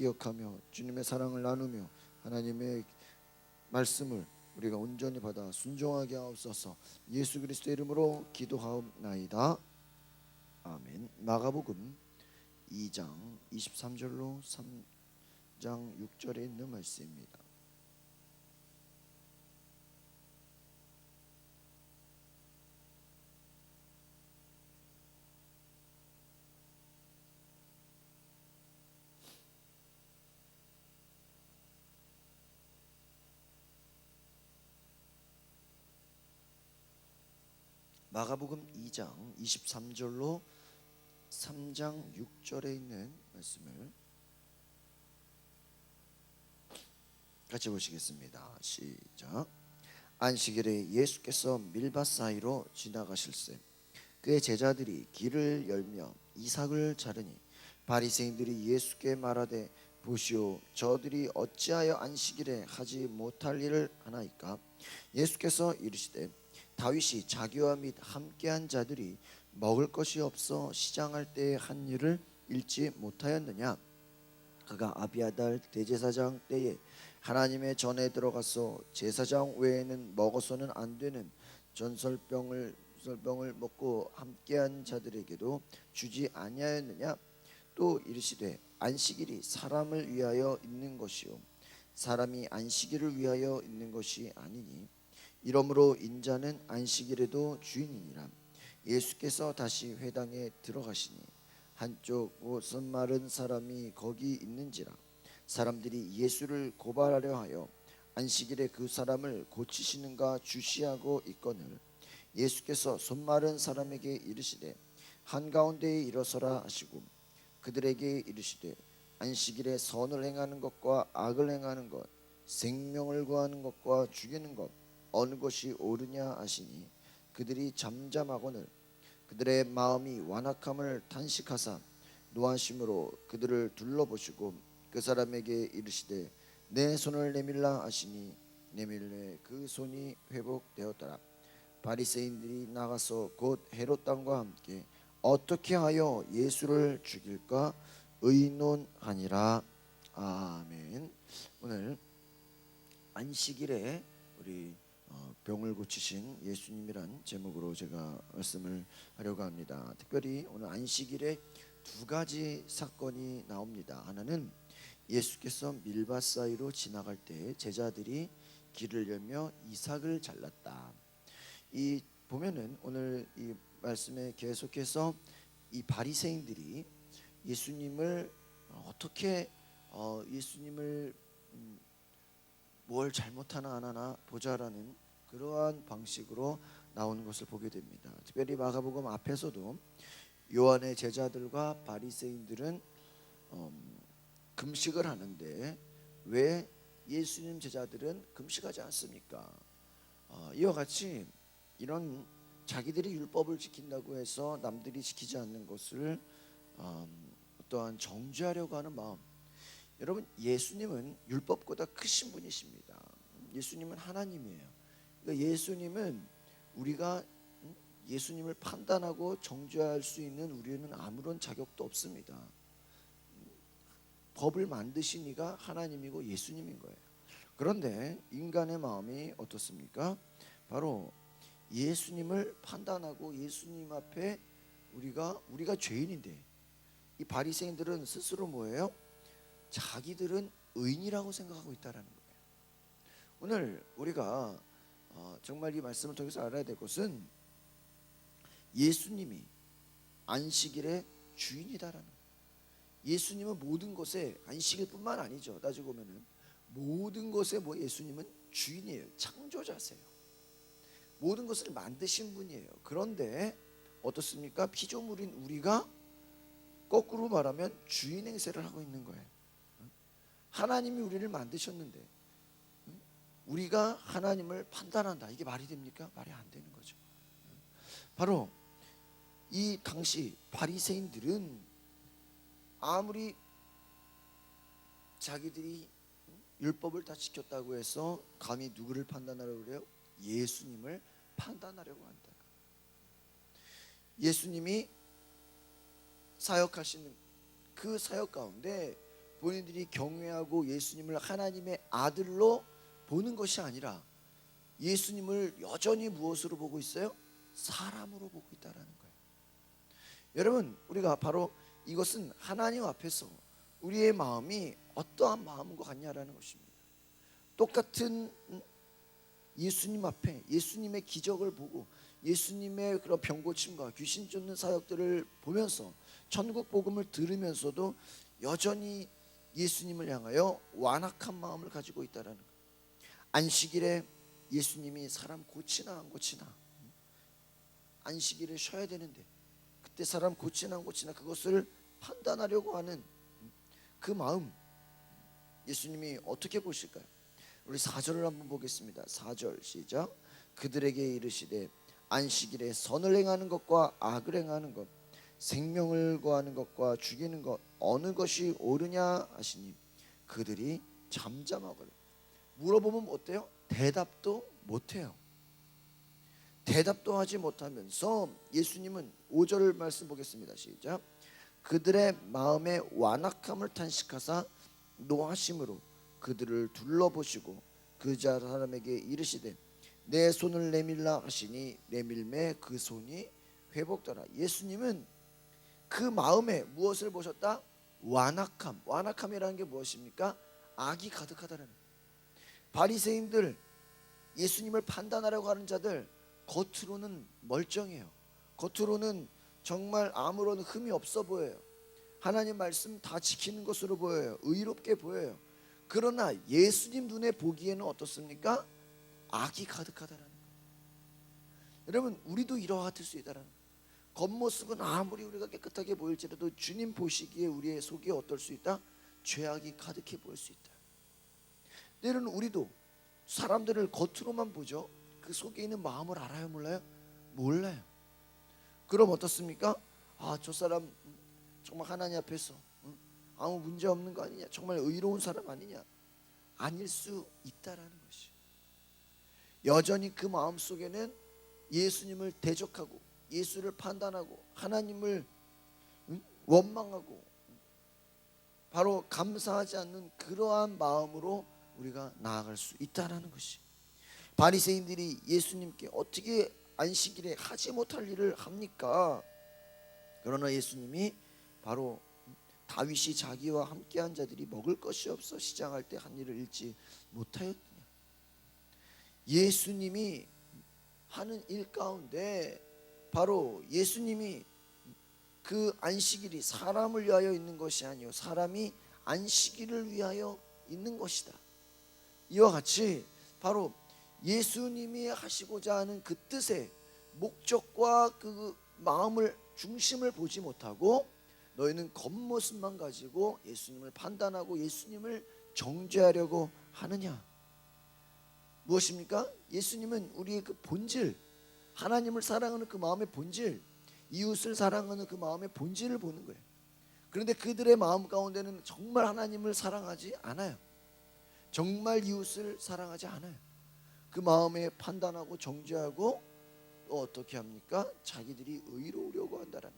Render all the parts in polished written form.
기억하며 주님의 사랑을 나누며 하나님의 말씀을 우리가 온전히 받아 순종하게 하옵소서. 예수 그리스도의 이름으로 기도하옵나이다. 아멘. 마가복음 2장 23절로 3장 6절에 있는 말씀입니다. 마가복음 2장 23절로 3장 6절에 있는 말씀을 같이 보시겠습니다. 시작. 안식일에 예수께서 밀밭 사이로 지나가실새 그의 제자들이 길을 열며 이삭을 자르니 바리새인들이 예수께 말하되 보시오, 저들이 어찌하여 안식일에 하지 못할 일을 하나이까? 예수께서 이르시되 다윗이 자기와 및 함께한 자들이 먹을 것이 없어 시장할 때에 한 일을 읽지 못하였느냐? 그가 아비아달 대제사장 때에 하나님의 전에 들어가서 제사장 외에는 먹어서는 안 되는 전설병을 먹고 함께한 자들에게도 주지 아니하였느냐? 또 이르시되 안식일이 사람을 위하여 있는 것이요 사람이 안식일을 위하여 있는 것이 아니니 이러므로 인자는 안식일에도 주인이니라. 예수께서 다시 회당에 들어가시니 한쪽 옷은 마른 사람이 거기 있는지라. 사람들이 예수를 고발하려 하여 안식일에 그 사람을 고치시는가 주시하고 있거늘 예수께서 손 마른 사람에게 이르시되 한가운데에 일어서라 하시고 그들에게 이르시되 안식일에 선을 행하는 것과 악을 행하는 것 생명을 구하는 것과 죽이는 것 어느 것이 옳으냐 하시니 그들이 잠잠하거늘 그들의 마음이 완악함을 탄식하사 노하심으로 그들을 둘러보시고 그 사람에게 이르시되 내 손을 내밀라 하시니 내밀매 그 손이 회복되었더라. 바리새인들이 나가서 곧 헤롯 왕과 함께 어떻게 하여 예수를 죽일까 의논하니라. 아멘. 오늘 안식일에 우리 병을 고치신 예수님이란 제목으로 제가 말씀을 하려고 합니다. 특별히 오늘 안식일에 두 가지 사건이 나옵니다. 하나는 예수께서 밀밭 사이로 지나갈 때 제자들이 길을 열며 이삭을 잘랐다. 이 보면은 오늘 이 말씀에 계속해서 이 바리새인들이 예수님을 어떻게 예수님을 뭘 잘못하나 안 하나 보자라는 그러한 방식으로 나오는 것을 보게 됩니다. 특별히 마가복음 앞에서도 요한의 제자들과 바리새인들은 금식을 하는데 왜 예수님 제자들은 금식하지 않습니까? 이와 같이 이런 자기들이 율법을 지킨다고 해서 남들이 지키지 않는 것을 어떠한 정죄하려고 하는 마음. 여러분, 예수님은 율법보다 크신 분이십니다. 예수님은 하나님이에요. 그러니까 예수님은 우리가 예수님을 판단하고 정죄할 수 있는 우리는 아무런 자격도 없습니다. 법을 만드신 이가 하나님이고 예수님인 거예요. 그런데 인간의 마음이 어떻습니까? 바로 예수님을 판단하고 예수님 앞에 우리가 죄인인데 이 바리새인들은 스스로 뭐예요? 자기들은 의인이라고 생각하고 있다라는 거예요. 오늘 우리가 정말 이 말씀을 통해서 알아야 될 것은 예수님이 안식일의 주인이다라는 거예요. 예수님은 모든 것에 안식일뿐만 아니죠. 따지고 보면은 모든 것에 예수님은 주인이에요. 창조자세요. 모든 것을 만드신 분이에요. 그런데 어떻습니까? 피조물인 우리가 거꾸로 말하면 주인 행세를 하고 있는 거예요. 하나님이 우리를 만드셨는데 우리가 하나님을 판단한다. 이게 말이 됩니까? 말이 안 되는 거죠. 바로 이 당시 바리새인들은 아무리 자기들이 율법을 다 지켰다고 해서 감히 누구를 판단하려고 그래요? 예수님을 판단하려고 한다. 예수님이 사역하시는 그 사역 가운데 본인들이 경외하고 예수님을 하나님의 아들로 보는 것이 아니라 예수님을 여전히 무엇으로 보고 있어요? 사람으로 보고 있다라는 거예요. 여러분, 우리가 바로 이것은 하나님 앞에서 우리의 마음이 어떠한 마음인 것 같냐라는 것입니다. 똑같은 예수님 앞에 예수님의 기적을 보고 예수님의 그런 병고침과 귀신 쫓는 사역들을 보면서 천국 복음을 들으면서도 여전히 예수님을 향하여 완악한 마음을 가지고 있다라는 거예요. 안식일에 예수님이 사람 고치나 안 고치나, 안식일에 쉬어야 되는데 그때 사람 고치나 안 고치나 그것을 판단하려고 하는 그 마음, 예수님이 어떻게 보실까요? 우리 4절을 한번 보겠습니다. 4절 시작. 그들에게 이르시되 안식일에 선을 행하는 것과 악을 행하는 것, 생명을 구하는 것과 죽이는 것 어느 것이 옳으냐 하시니 그들이 잠잠하거든. 물어보면 어때요? 대답도 못해요. 대답도 하지 못하면서 예수님은 5절 말씀 보겠습니다. 시작. 그들의 마음의 완악함을 탄식하사 노하심으로 그들을 둘러보시고 그 사람에게 이르시되 내 손을 내밀라 하시니 내밀매 그 손이 회복되라. 예수님은 그 마음에 무엇을 보셨다? 완악함. 완악함이라는 게 무엇입니까? 악이 가득하다는 거예요. 바리새인들, 예수님을 판단하려고 하는 자들 겉으로는 멀쩡해요. 겉으로는 정말 아무런 흠이 없어 보여요. 하나님 말씀 다 지키는 것으로 보여요. 의롭게 보여요. 그러나 예수님 눈에 보기에는 어떻습니까? 악이 가득하다라는 거예요. 여러분, 우리도 이러할 수 있다라는 거예요. 겉모습은 아무리 우리가 깨끗하게 보일지라도 주님 보시기에 우리의 속이 어떨 수 있다? 죄악이 가득해 보일 수 있다. 때로는 우리도 사람들을 겉으로만 보죠. 그 속에 있는 마음을 알아요, 몰라요? 몰라요. 그럼 어떻습니까? 아, 저 사람 정말 하나님 앞에서 아무 문제 없는 거 아니냐, 정말 의로운 사람 아니냐. 아닐 수 있다라는 것이. 여전히 그 마음 속에는 예수님을 대적하고 예수를 판단하고 하나님을 원망하고 바로 감사하지 않는 그러한 마음으로 우리가 나아갈 수 있다라는 것이. 바리새인들이 예수님께 어떻게 안식일에 하지 못할 일을 합니까? 그러나 예수님이 바로 다윗이 자기와 함께한 자들이 먹을 것이 없어 시장할 때 한 일을 잃지 못하였느냐. 예수님이 하는 일 가운데 바로 예수님이 그 안식일이 사람을 위하여 있는 것이 아니요 사람이 안식일을 위하여 있는 것이다. 이와 같이 바로 예수님이 하시고자 하는 그 뜻의 목적과 그 마음을 중심을 보지 못하고 너희는 겉모습만 가지고 예수님을 판단하고 예수님을 정죄하려고 하느냐. 무엇입니까? 예수님은 우리의 그 본질, 하나님을 사랑하는 그 마음의 본질, 이웃을 사랑하는 그 마음의 본질을 보는 거예요. 그런데 그들의 마음 가운데는 정말 하나님을 사랑하지 않아요. 정말 이웃을 사랑하지 않아요. 그 마음에 판단하고 정죄하고 또 어떻게 합니까? 자기들이 의로우려고 한다라는,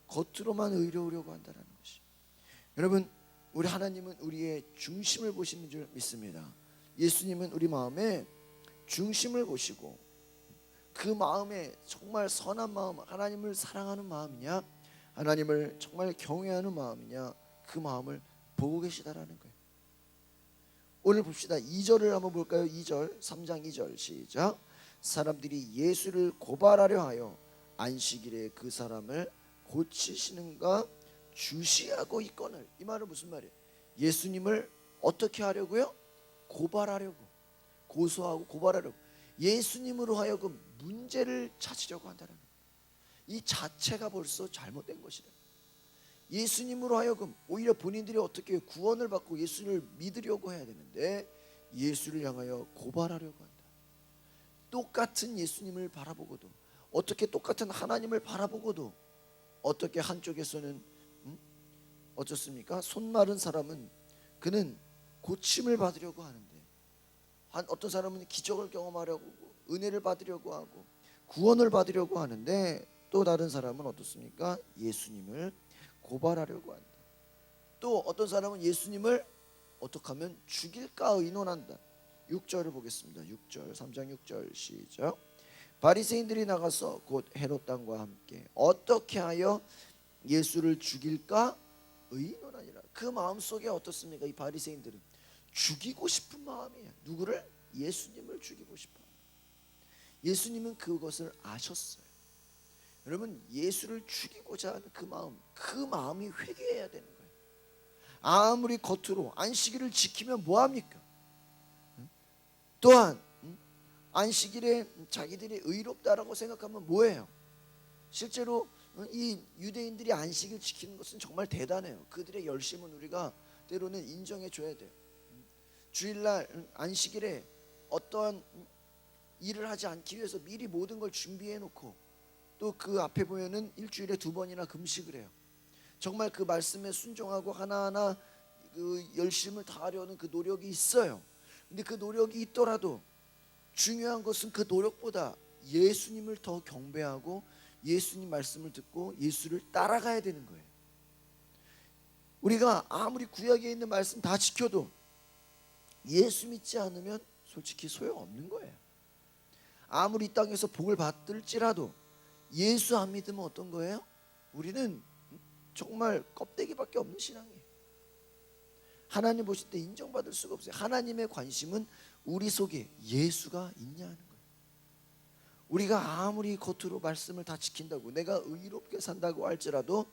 겉으로만 의로우려고 한다라는 것이. 여러분, 우리 하나님은 우리의 중심을 보시는 줄 믿습니다. 예수님은 우리 마음의 중심을 보시고 그 마음에 정말 선한 마음, 하나님을 사랑하는 마음이냐, 하나님을 정말 경외하는 마음이냐, 그 마음을 보고 계시다라는 거예요. 오늘 봅시다. 2절을 한번 볼까요? 2절, 3장 2절 시작. 사람들이 예수를 고발하려 하여 안식일에 그 사람을 고치시는가 주시하고 있거늘. 이 말은 무슨 말이에요? 예수님을 어떻게 하려고요? 고발하려고, 고소하고 고발하려고, 예수님으로 하여금 문제를 찾으려고 한다는 거예요. 이 자체가 벌써 잘못된 것이다. 예수님으로 하여금 오히려 본인들이 어떻게 구원을 받고 예수를 믿으려고 해야 되는데 예수를 향하여 고발하려고 한다. 똑같은 예수님을 바라보고도, 어떻게 똑같은 하나님을 바라보고도 어떻게 한쪽에서는 어떻습니까? 손 마른 사람은 그는 고침을 받으려고 하는데, 어떤 사람은 기적을 경험하려고 은혜를 받으려고 하고 구원을 받으려고 하는데, 또 다른 사람은 어떻습니까? 예수님을 고발하려고 한다. 또 어떤 사람은 예수님을 어떻게 하면 죽일까 의논한다. 6절을 보겠습니다. 6절 3장 6절 시작. 바리새인들이 나가서 곧 헤롯 왕과 함께 어떻게 하여 예수를 죽일까 의논하니라. 그 마음속에 어떻습니까? 이 바리새인들은 죽이고 싶은 마음이에요. 누구를? 예수님을 죽이고 싶어. 예수님은 그것을 아셨어요. 여러분, 예수를 죽이고자 하는 그 마음이 회개해야 되는 거예요. 아무리 겉으로 안식일을 지키면 뭐합니까? 또한 안식일에 자기들이 의롭다라고 생각하면 뭐예요? 실제로 이 유대인들이 안식일 지키는 것은 정말 대단해요. 그들의 열심은 우리가 때로는 인정해 줘야 돼요. 주일날 안식일에 어떠한 일을 하지 않기 위해서 미리 모든 걸 준비해 놓고 또 그 앞에 보면은 일주일에 2번이나 금식을 해요. 정말 그 말씀에 순종하고 하나하나 그 열심을 다하려는 그 노력이 있어요. 근데 그 노력이 있더라도 중요한 것은 그 노력보다 예수님을 더 경배하고 예수님 말씀을 듣고 예수를 따라가야 되는 거예요. 우리가 아무리 구약에 있는 말씀 다 지켜도 예수 믿지 않으면 솔직히 소용없는 거예요. 아무리 이 땅에서 복을 받을지라도 예수 안 믿으면 어떤 거예요? 우리는 정말 껍데기밖에 없는 신앙이에요. 하나님 보실 때 인정받을 수가 없어요. 하나님의 관심은 우리 속에 예수가 있냐는 거예요. 우리가 아무리 겉으로 말씀을 다 지킨다고 내가 의롭게 산다고 할지라도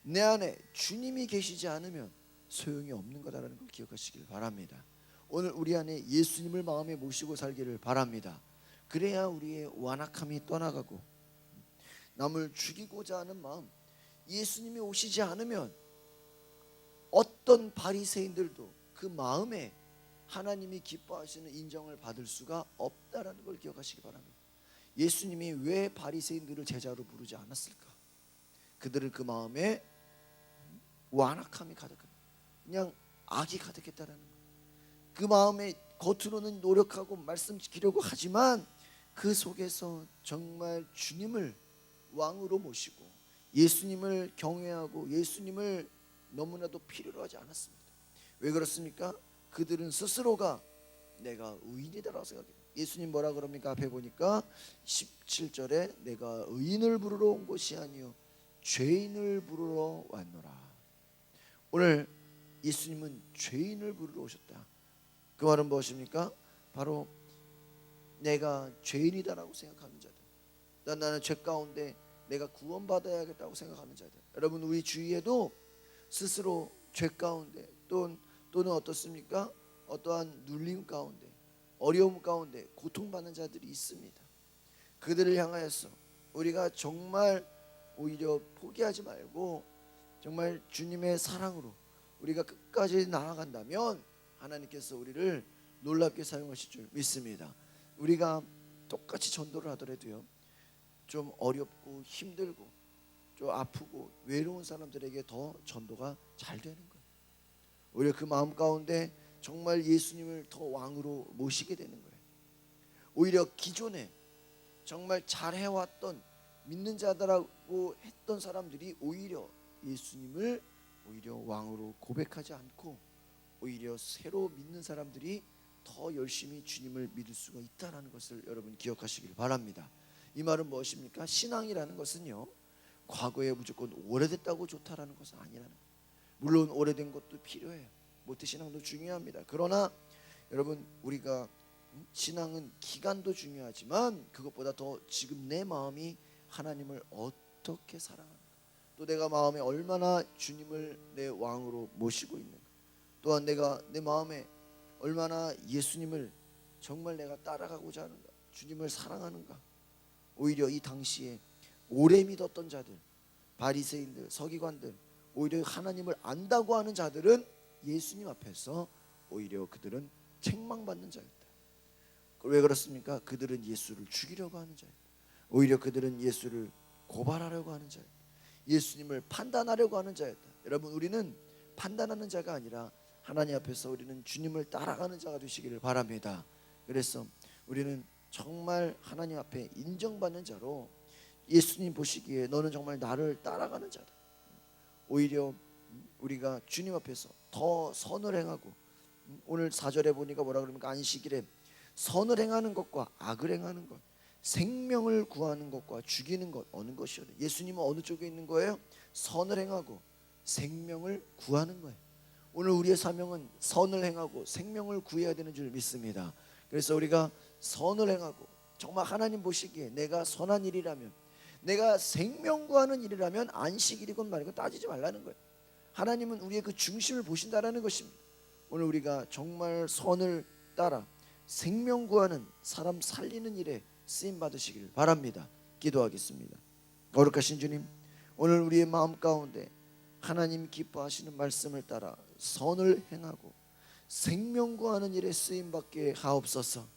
내 안에 주님이 계시지 않으면 소용이 없는 거다라는 걸 기억하시길 바랍니다. 오늘 우리 안에 예수님을 마음에 모시고 살기를 바랍니다. 그래야 우리의 완악함이 떠나가고 남을 죽이고자 하는 마음, 예수님이 오시지 않으면 어떤 바리새인들도 그 마음에 하나님이 기뻐하시는 인정을 받을 수가 없다라는 걸 기억하시기 바랍니다. 예수님이 왜 바리새인들을 제자로 부르지 않았을까? 그들은 그 마음에 완악함이 가득한, 그냥 악이 가득했다라는 거예요. 그 마음에 겉으로는 노력하고 말씀 지키려고 하지만 그 속에서 정말 주님을 왕으로 모시고 예수님을 경외하고 예수님을 너무나도 필요로 하지 않았습니다. 왜 그렇습니까? 그들은 스스로가 내가 의인이다라고 생각해요. 예수님 뭐라 그럽니까? 앞에 보니까 17절에 내가 의인을 부르러 온 것이 아니요 죄인을 부르러 왔노라. 오늘 예수님은 죄인을 부르러 오셨다. 그 말은 무엇입니까? 바로 내가 죄인이다라고 생각하는 자들, 나는 죄 가운데 내가 구원받아야겠다고 생각하는 자들. 여러분, 우리 주위에도 스스로 죄 가운데 또는 어떻습니까? 어떠한 눌림 가운데, 어려움 가운데 고통받는 자들이 있습니다. 그들을 향하여서 우리가 정말 오히려 포기하지 말고 정말 주님의 사랑으로 우리가 끝까지 나아간다면 하나님께서 우리를 놀랍게 사용하실 줄 믿습니다. 우리가 똑같이 전도를 하더라도요, 좀 어렵고 힘들고 좀 아프고 외로운 사람들에게 더 전도가 잘 되는 거예요. 오히려 그 마음 가운데 정말 예수님을 더 왕으로 모시게 되는 거예요. 오히려 기존에 정말 잘해왔던 믿는 자들하고 했던 사람들이 오히려 예수님을 오히려 왕으로 고백하지 않고 오히려 새로 믿는 사람들이 더 열심히 주님을 믿을 수가 있다는 것을 여러분 기억하시길 바랍니다. 이 말은 무엇입니까? 신앙이라는 것은요, 과거에 무조건 오래됐다고 좋다라는 것은 아니라는 거예요. 물론 오래된 것도 필요해요. 모태신앙도 중요합니다. 그러나 여러분, 우리가 신앙은 기간도 중요하지만 그것보다 더 지금 내 마음이 하나님을 어떻게 사랑하는가, 또 내가 마음에 얼마나 주님을 내 왕으로 모시고 있는가, 또한 내가 내 마음에 얼마나 예수님을 정말 내가 따라가고자 하는가, 주님을 사랑하는가. 오히려 이 당시에 오래 믿었던 자들, 바리새인들, 서기관들, 오히려 하나님을 안다고 하는 자들은 예수님 앞에서 오히려 그들은 책망받는 자였다. 왜 그렇습니까? 그들은 예수를 죽이려고 하는 자였다. 오히려 그들은 예수를 고발하려고 하는 자였다. 예수님을 판단하려고 하는 자였다. 여러분, 우리는 판단하는 자가 아니라 하나님 앞에서 우리는 주님을 따라가는 자가 되시기를 바랍니다. 그래서 우리는 정말 하나님 앞에 인정받는 자로, 예수님 보시기에 너는 정말 나를 따라가는 자다, 오히려 우리가 주님 앞에서 더 선을 행하고, 오늘 4절에 보니까 뭐라 그럽니까? 안식일에 선을 행하는 것과 악을 행하는 것, 생명을 구하는 것과 죽이는 것, 어느 것이요? 예수님은 어느 쪽에 있는 거예요? 선을 행하고 생명을 구하는 거예요. 오늘 우리의 사명은 선을 행하고 생명을 구해야 되는 줄 믿습니다. 그래서 우리가 선을 행하고, 정말 하나님 보시기에 내가 선한 일이라면, 내가 생명 구하는 일이라면 안식일이건 말이건 따지지 말라는 거예요. 하나님은 우리의 그 중심을 보신다라는 것입니다. 오늘 우리가 정말 선을 따라 생명 구하는, 사람 살리는 일에 쓰임 받으시길 바랍니다. 기도하겠습니다. 거룩하신 주님, 오늘 우리의 마음 가운데 하나님 기뻐하시는 말씀을 따라 선을 행하고 생명 구하는 일에 쓰임 받게 하옵소서.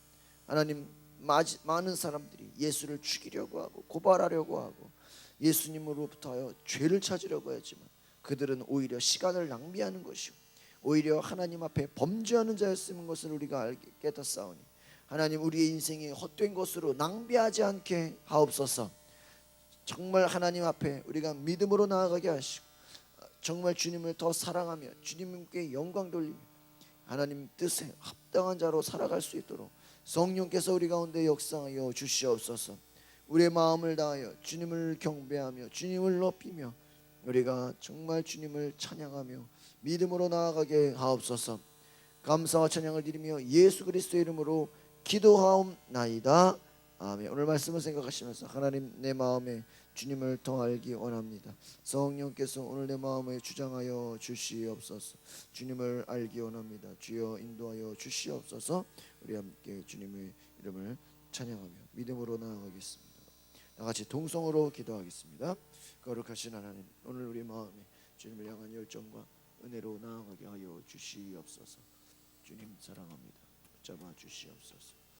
하나님, 많은 사람들이 예수를 죽이려고 하고 고발하려고 하고 예수님으로부터 하여 죄를 찾으려고 하지만 그들은 오히려 시간을 낭비하는 것이고 오히려 하나님 앞에 범죄하는 자였음인 것을 우리가 깨닫사오니, 하나님, 우리의 인생이 헛된 것으로 낭비하지 않게 하옵소서. 정말 하나님 앞에 우리가 믿음으로 나아가게 하시고 정말 주님을 더 사랑하며 주님께 영광 돌리며 하나님 뜻에 합당한 자로 살아갈 수 있도록 성령께서 우리 가운데 역사하여 주시옵소서. 우리의 마음을 다하여 주님을 경배하며 주님을 높이며 우리가 정말 주님을 찬양하며 믿음으로 나아가게 하옵소서. 감사와 찬양을 드리며 예수 그리스도의 이름으로 기도하옵나이다. 아멘. 오늘 말씀을 생각하시면서 하나님, 내 마음에 주님을 더 알기 원합니다. 성령께서 오늘 내 마음에 주장하여 주시옵소서. 주님을 알기 원합니다. 주여 인도하여 주시옵소서. 우리 함께 주님의 이름을 찬양하며 믿음으로 나아가겠습니다. 나같이 동성으로 기도하겠습니다. 거룩하신 하나님, 오늘 우리 마음에 주님을 향한 열정과 은혜로 나아가게 하여 주시옵소서. 주님 사랑합니다. 붙잡아 주시옵소서.